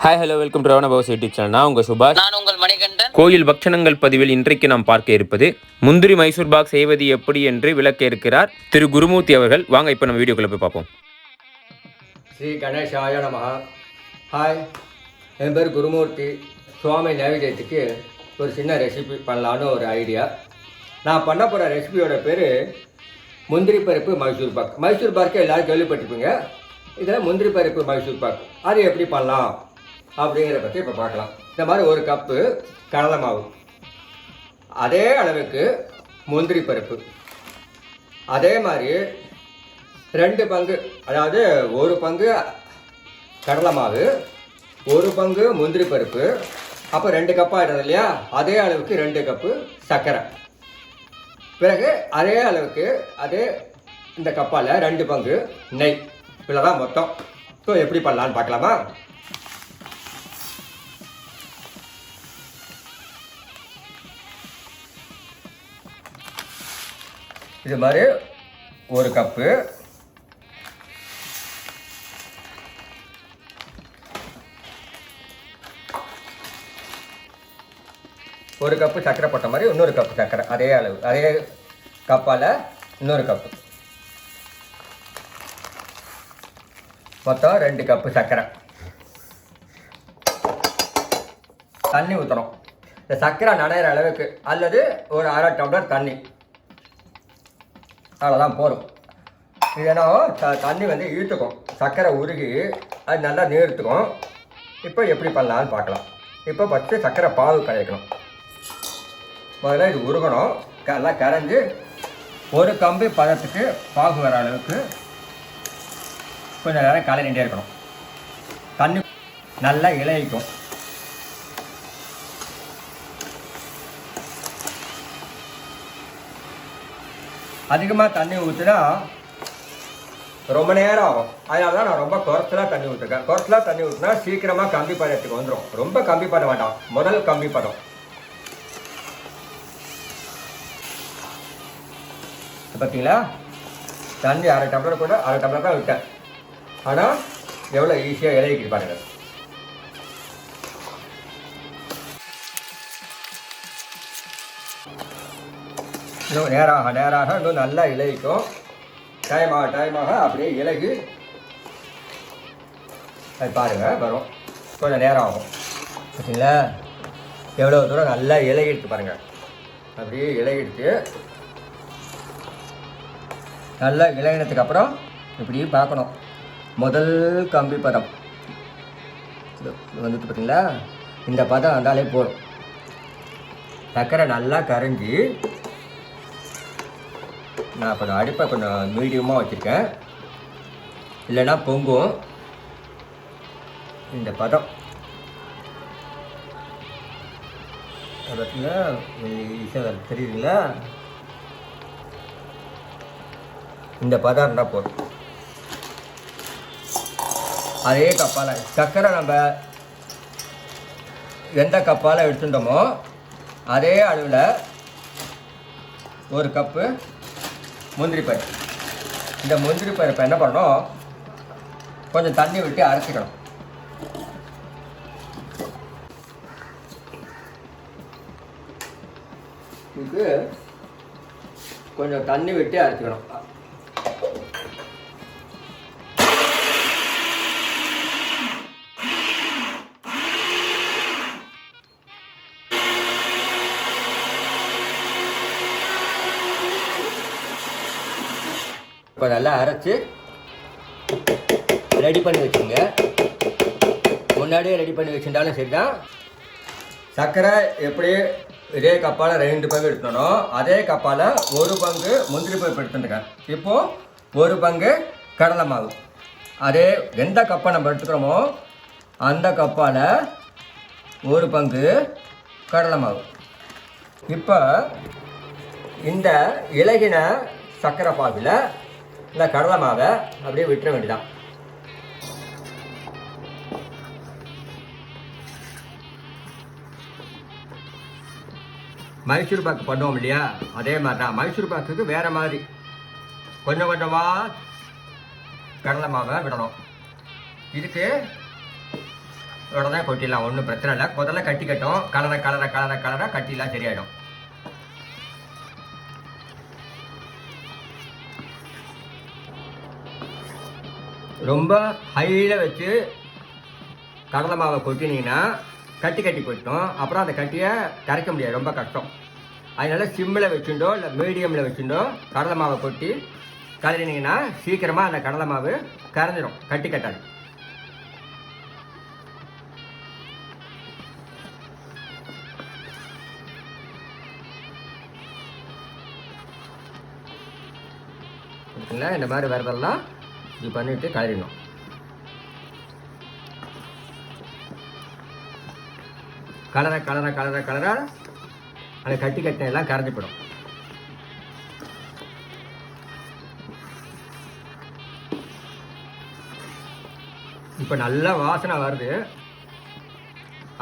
Hi hello welcome to ரவணபாஸ் YouTube channel. நான் உங்கள் சுபாஷ். நான் உங்கள் மணிகண்டன். கோயில் பக்ஷணங்கள் பதிவில் இன்றைக்கு நாம் பார்க்க இருப்பது முந்திரி மைசூர் பாக் செய்வது எப்படி என்று விளக்க இருக்கிறார் திரு குருமூர்த்தி அவர்கள். வாங்க இப்போ நம்ம வீடியோக்குள்ள போய் பார்ப்போம். ஸ்ரீ கணேஷாய நமஹ. ஹாய், என் பேர் குருமூர்த்தி. சுவாமி நைவேத்தியத்துக்கு ஒரு சின்ன ரெசிபி பண்ணலான்னு ஒரு ஐடியா. நான் பண்ண போகிற ரெசிபியோட பேர் முந்திரி பருப்பு மைசூர் பாக். மைசூர் பாக்கு எல்லோரும் கேள்விப்பட்டிருப்பீங்க. இதில் முந்திரி பருப்பு மைசூர் பாக் அது எப்படி பண்ணலாம் அப்படிங்கிறத பற்றி இப்போ பார்க்கலாம். இந்த மாதிரி ஒரு கப்பு கடலை மாவு, அதே அளவுக்கு முந்திரி பருப்பு, அதே மாதிரி 2 பங்கு, அதாவது 1 பங்கு கடலை மாவு, 1 பங்கு முந்திரி பருப்பு, அப்போ 2 கப் ஆகிடுறது இல்லையா? அதே அளவுக்கு 2 கப்பு சர்க்கரை, பிறகு அதே அளவுக்கு அதே இந்த கப்பால் 2 பங்கு நெய். இவ்வளோ தான் மொத்தம். ஸோ எப்படி பண்ணலான்னு பார்க்கலாமா? இது மாதிரி 1 கப்பு, ஒரு கப்பு சர்க்கரை போட்ட மாதிரி இன்னொரு கப்பு சர்க்கரை, அதே அளவு அதே கப்பால் இன்னொரு கப்பு, மொத்தம் 2 கப்பு சர்க்கரை. தண்ணி ஊற்றணும். இந்த சர்க்கரை நனைகிற அளவுக்கு, அல்லது ஒரு 1/2 டம்ளர் தண்ணி, அவ்வளோதான் போதும். இது என்ன, தண்ணி வந்து இழுத்துக்கும், சர்க்கரை உருகி அது நல்லா நீர்த்துக்கும். இப்போ எப்படி பண்ணலான்னு பார்க்கலாம். இப்போ ஃபஸ்ட்டு சர்க்கரை பாகு கரைக்கணும். முதல்ல இது உருகணும், நல்லா கரைஞ்சி ஒரு கம்பி பதத்துக்கு பாகு வர அளவுக்கு கொஞ்சம் நேரம் கலரிகிட்டே இருக்கணும். தண்ணி நல்லா இளைக்கும். அதிகமாக தண்ணி ஊற்றினா ரொம்ப நேரம் ஆகும். அதனால தான் நான் ரொம்ப குறைச்சலாக தண்ணி ஊற்றுருக்கேன். குறைச்சலாக தண்ணி ஊற்றினா சீக்கிரமாக கம்பி பதத்துக்கு வந்துடும். ரொம்ப கம்பி பதம் வேண்டாம், முதல் கம்பி பதம். பார்த்தீங்களா, தண்ணி 1/2 டம்ளர் கூட 1/2 டம்ளர் தான் விட்டேன். ஆனால் எவ்வளோ ஈஸியாக இலைக்கு பாருங்கள். இன்னும் நேராக இன்னும் நல்லா இலைக்கும். டைமாக அப்படியே இலகு அது பாருங்கள் வரும். கொஞ்சம் நேரம் ஆகும். பார்த்தீங்களா எவ்வளோ தூரம் நல்லா இலகிடுச்சு பாருங்கள். அப்படியே இலகிடுச்சு. நல்லா இலகினதுக்கு அப்புறம் இப்படி பார்க்கணும். முதல் கம்பி பதம் வந்துட்டு பார்த்தீங்களா, இந்த பதம் வந்தாலே போதும். சர்க்கரை நல்லா கரைஞ்சி, நான் கொஞ்சம் அடுப்பை கொஞ்சம் மீடியமாக வச்சுருக்கேன், இல்லைன்னா பொங்கும். இந்த பதம் பார்த்தீங்களா, ஈஸியாக தெரியுதுங்களா? இந்த பதம் இருந்தால் போதும். அதே கப்பால் சர்க்கரை நம்ம எந்த கப்பால் எடுத்துட்டோமோ அதே அளவில் 1 கப்பு முந்திரி பருப்பு. இந்த முந்திரி பருப்பை என்ன பண்ணணும், கொஞ்சம் தண்ணி விட்டு அரைச்சிக்கணும். இதுக்கு கொஞ்சம் தண்ணி விட்டு அரைச்சிக்கணும். இப்போ நல்லா அரைச்சி ரெடி பண்ணி வச்சுங்க. முன்னாடியே ரெடி பண்ணி வச்சுட்டாலும் சரி தான். சர்க்கரை எப்படி இதே கப்பால் 2 பங்கு எடுத்துனோம், அதே கப்பால் 1 பங்கு முந்திரி பருப்பு எடுத்துட்டுருக்கேன். இப்போது 1 பங்கு கடலை மாவு, அதே எந்த கப்பை நம்ம எடுத்துக்கிறோமோ அந்த கப்பால் 1 பங்கு கடலை மாவு. இப்போ இந்த இலகின சர்க்கரை பாகில் இந்த கடலை மாவை அப்படியே விட்டுற வேண்டியதான். மைசூர் பாக்கு பண்ணுவோம் இல்லையா, அதே மாதிரி தான். மைசூர் பாக்குக்கு வேறு மாதிரி கொஞ்சம் கொஞ்சமாக கடலை மாவை விடணும். இதுக்கு உடனே கொட்டிடலாம், ஒன்றும் பிரச்சனை இல்லை. முதல்ல கட்டிக்கட்டும், கலராக கட்டிலாம் சரியாயிடும். ரொம்ப ஹையில் வச்சு கடலை மாவை கொட்டினீங்கன்னா கட்டி போயிட்டோம், அப்புறம் அந்த கட்டியை கரைக்க முடியாது, ரொம்ப கஷ்டம். அதனால சிம்மில் வச்சுட்டோ இல்லை மீடியமில் வச்சுட்டோ கடலை மாவை கொட்டி கலரினீங்கன்னா சீக்கிரமாக அந்த கடலை மாவு கரைஞ்சிடும், கட்டி கட்டாது. இந்த மாதிரி வரதெல்லாம் இது பண்ணிட்டு கலரிடணும். கலரா அதை கட்டி எல்லாம் கரைஞ்சிப்படும். இப்போ நல்ல வாசனை வருது.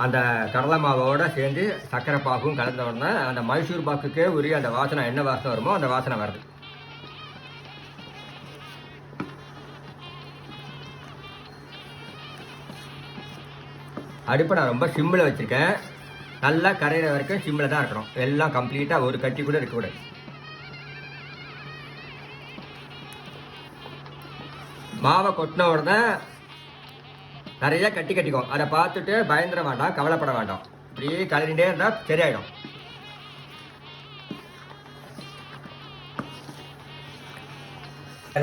அந்த கடலை மாவோட சேர்ந்து சர்க்கரை பாகும் கலந்த உடனே அந்த மைசூர் பாக்குக்கே உரிய அந்த வாசனை, என்ன வாசனை வருமோ அந்த வாசனை வருது. அடுப்பை நான் ரொம்ப சிம்மில் வச்சுருக்கேன். நல்லா கரையிற வரைக்கும் சிம்மில் தான் இருக்கணும். எல்லாம் கம்ப்ளீட்டாக ஒரு கட்டி கூட இருக்கக்கூடாது. மாவை கொட்டின உடனே நிறைய கட்டிக்கும். அதை பார்த்துட்டு பயந்துட வேண்டாம், கவலைப்பட வேண்டாம். இப்படியே கலரிகிட்டே இருந்தால் சரியாயிடும்.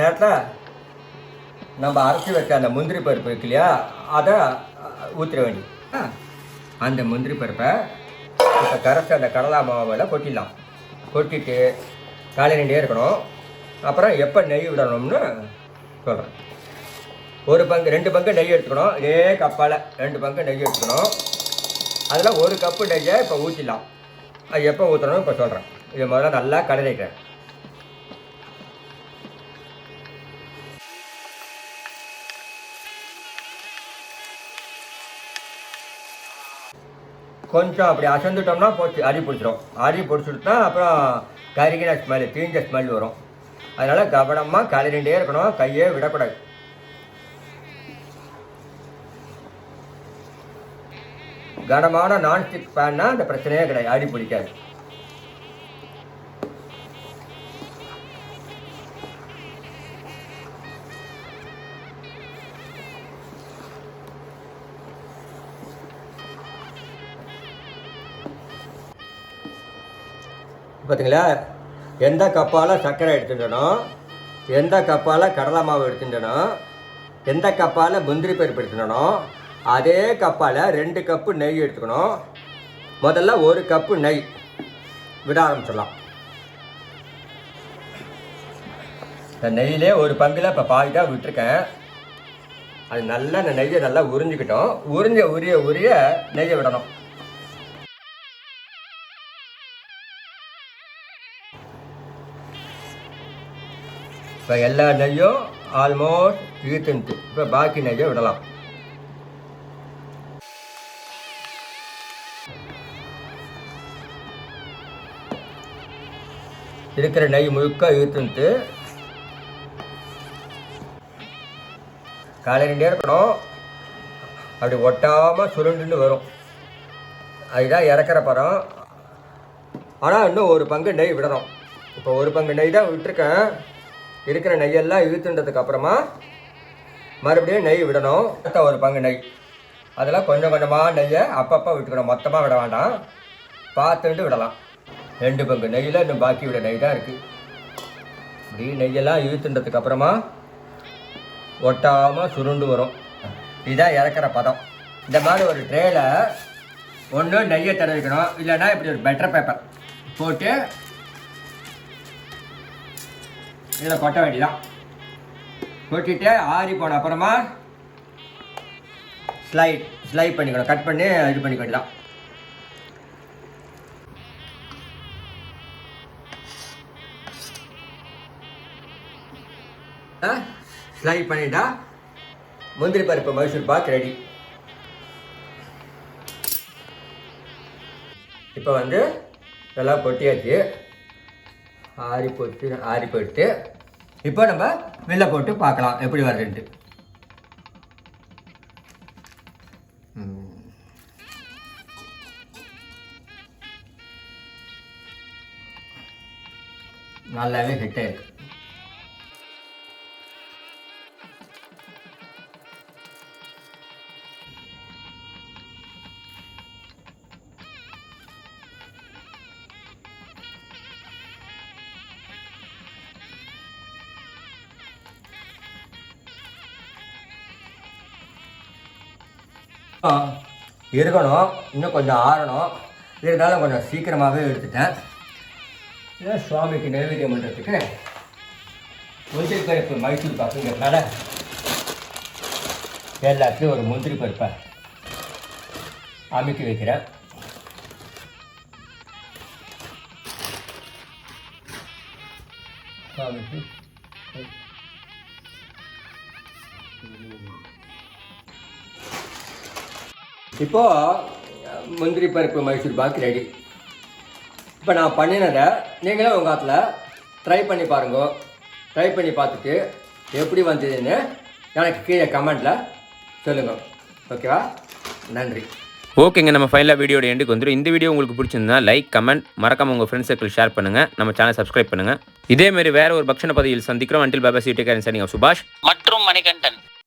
நேரத்தில் நம்ம அரைச்சி வைக்க அந்த முந்திரி பருப்பு இருக்கு இல்லையா, அதை ஊற்றிட வேண்டி. அந்த முந்திரி பருப்பை இப்போ கரைச்சி அந்த கடலை மாவில் கொட்டிடலாம். கொட்டிட்டு கலரிகிட்டே இருக்கணும். அப்புறம் எப்போ நெய் விடணும்னு சொல்கிறேன். 1 பங்கு 2 பங்கு நெய் எடுத்துக்கணும். இதே கப்பால் 2 பங்கு நெய் எடுத்துக்கணும். அதில் 1 கப்பு நெய்யை இப்போ ஊற்றிடலாம். அது எப்போ ஊற்றணும் இப்போ சொல்கிறேன். இது முதல்ல நல்லா கலரிக்கிறேன். கொஞ்சம் அப்படி அசந்துட்டோம்னா போச்சு, அரி பிடிச்சிடும். அரி பிடிச்சிட்டு அப்புறம் கருகின ஸ்மெல், தீஞ்ச ஸ்மெல் வரும். அதனால் கவனமாக கலரிகிட்டே இருக்கணும், கையே விடக்கூடாது. கனமான நான்ஸ்டிக் பேன்னா அந்த பிரச்சனையே கிடையாது, அடி பிடிக்காது. பார்த்தீங்களா, எந்த கப்பால் சர்க்கரை எடுத்துட்டனோ, எந்த கப்பால் கடலை மாவு எடுத்துட்டனோ, எந்த கப்பால் முந்திரி பருப்பு எடுத்துட்டனோ, அதே கப்பால் 2 கப்பு நெய் எடுத்துக்கணும். முதல்ல 1 கப்பு நெய் விட ஆரம்பிச்சிடலாம். இந்த நெய்யிலே 1 பங்கில் இப்போ பாதி தான் விட்டுருக்கேன். அது நல்லா இந்த நெய்யை நல்லா உறிஞ்சிக்கிட்டோம். உரிய நெய்யை விடணும். இப்போ எல்லா நெய்யும் ஆல்மோஸ்ட் ஈத்துன்ட்டு. இப்போ பாக்கி நெய்யை விடலாம். இருக்கிற நெய் முழுக்க ஈத்துன்ட்டு கலரிகிட்டே இருக்கணும். அப்படி ஒட்டாமல் சுருண்டுன்னு வரும். அதுதான் இறக்குற படம். ஆனால் இன்னும் 1 பங்கு நெய் விடணும். இப்போ 1 பங்கு நெய் தான் விட்டுருக்கேன். இருக்கிற நெய்யெல்லாம் இழுத்துன்றதுக்கு அப்புறமா மறுபடியும் நெய் விடணும். 1 பங்கு நெய். அதெல்லாம் கொஞ்சம் கொஞ்சமாக நெய்யை அப்பப்போ விட்டுக்கணும், மொத்தமாக விட வேண்டாம், பார்த்துட்டு விடலாம். 2 பங்கு நெய்யில் இன்னும் பாக்கி விட நெய் தான் இருக்குது. இப்படி நெய்யெல்லாம் இழுத்துன்றதுக்கு அப்புறமா ஒட்டாமல் சுருண்டு வரும். இதுதான் இறக்குற பதம். இந்த மாதிரி ஒரு ட்ரேயில் ஒன்று நெய்யை தடவிக்கணும், இல்லைன்னா இப்படி ஒரு பட்டர் பேப்பர் போட்டு இதில் கொட்ட வேண்டியதான். கொட்டிட்டு ஆறி போன அப்புறமா ஸ்லைட் பண்ணிக்கணும், கட் பண்ணி இது பண்ணிக்க வேண்டியதான். ஸ்லைட் பண்ணிட்டா முந்திரி பருப்பு மைசூர் பாக் ரெடி. இப்போ வந்து இதெல்லாம் கொட்டியாச்சு, ஆறி போட்டு இப்போ நம்ம வெளில போட்டு பார்க்கலாம் எப்படி வருதுன்ட்டு. நல்லாவே ஹிட் ஆயிருக்கு. இருக்கணும், இன்னும் கொஞ்சம் ஆறணும். இருந்தாலும் கொஞ்சம் சீக்கிரமாகவே எடுத்துட்டேன். இதை சுவாமிக்கு நைவேத்தியம் பண்ணுறதுக்கு முந்திரி பருப்பு மைசூர் பாக்குங்கிறதுனால எல்லாத்தையும் ஒரு முந்திரி பருப்பை அமுக்கி வைக்கிறேன். சுவாமிக்கு இப்போது முந்திரி பருப்பு மைசூர் பாக் ரெடி. இப்போ நான் பண்ணினதை நீங்களும் உங்கள் காலத்தில் ட்ரை பண்ணி பாருங்க. ட்ரை பண்ணி பார்த்துட்டு எப்படி வந்ததுன்னு எனக்கு கீழே கமெண்டில் சொல்லுங்கள். ஓகேவா? நன்றி. ஓகேங்க, நம்ம ஃபைனலாக வீடியோட எண்டுக்கு வந்துடும். இந்த வீடியோ உங்களுக்கு பிடிச்சிருந்தா லைக், கமெண்ட், மறக்காம உங்கள் ஃப்ரெண்ட்ஸ் சர்க்கிள் ஷேர் பண்ணுங்கள். நம்ம சேனல் சப்ஸ்கிரைப் பண்ணுங்கள். இதேமாரி வேறு ஒரு பக்ஷண பதிவில் சந்திக்கிறோம். Until Baba C take care. சுபாஷ் மற்றும் மணிகண்டன்.